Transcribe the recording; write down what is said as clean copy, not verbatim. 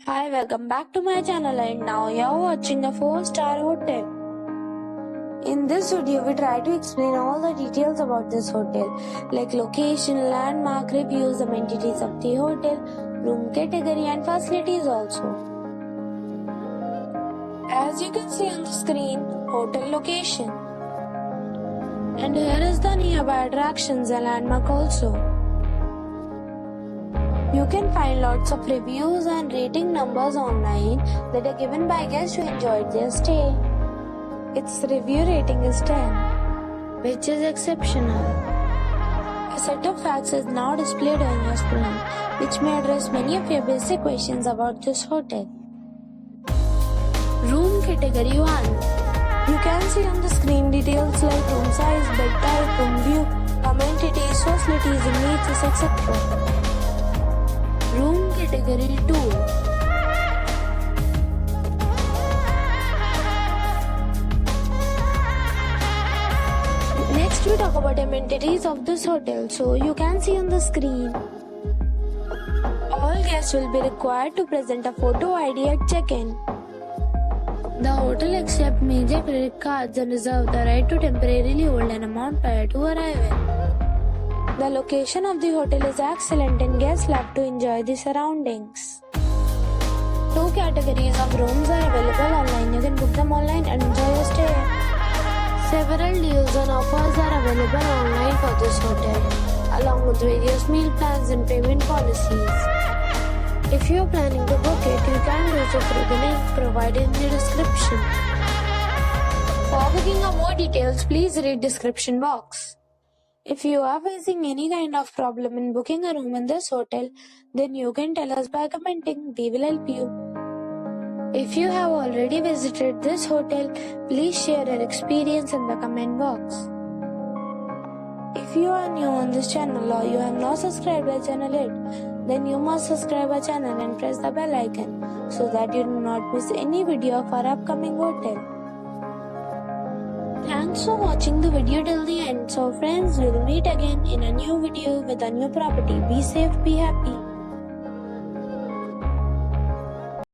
Hi, welcome back to my channel, and now you're watching a 4-star hotel. In this video, we try to explain all the details about this hotel, like location, landmark, reviews, amenities of the hotel, room category and facilities also. As you can see on the screen, hotel location. And here is the nearby attractions and landmark also. You can find lots of reviews and rating numbers online that are given by guests who enjoyed their stay. Its review rating is 10, which is exceptional. A set of facts is now displayed on your screen, which may address many of your basic questions about this hotel. Room category 1. You can see on the screen details like room size, bed type, room view, amenities, facilities, amenities, etc. Room category 2. Next we talk about amenities of this hotel. So you can see on the screen. All guests will be required to present a photo ID at check-in. The hotel accepts major credit cards and reserves the right to temporarily hold an amount prior to arrival. The location of the hotel is excellent and guests love to enjoy the surroundings. 2 categories of rooms are available online. You can book them online and enjoy your stay. Several deals and offers are available online for this hotel, along with various meal plans and payment policies. If you are planning to book it, you can do so through the link provided in the description. For booking or more details, please read description box. If you are facing any kind of problem in booking a room in this hotel, then you can tell us by commenting. We will help you. If you have already visited this hotel, please share your experience in the comment box. If you are new on this channel or you have not subscribed our channel yet, then you must subscribe our channel and press the bell icon so that you do not miss any video of our upcoming hotel. Thanks for watching the video till the end. So friends, we'll meet again in a new video with a new property. Be safe, be happy.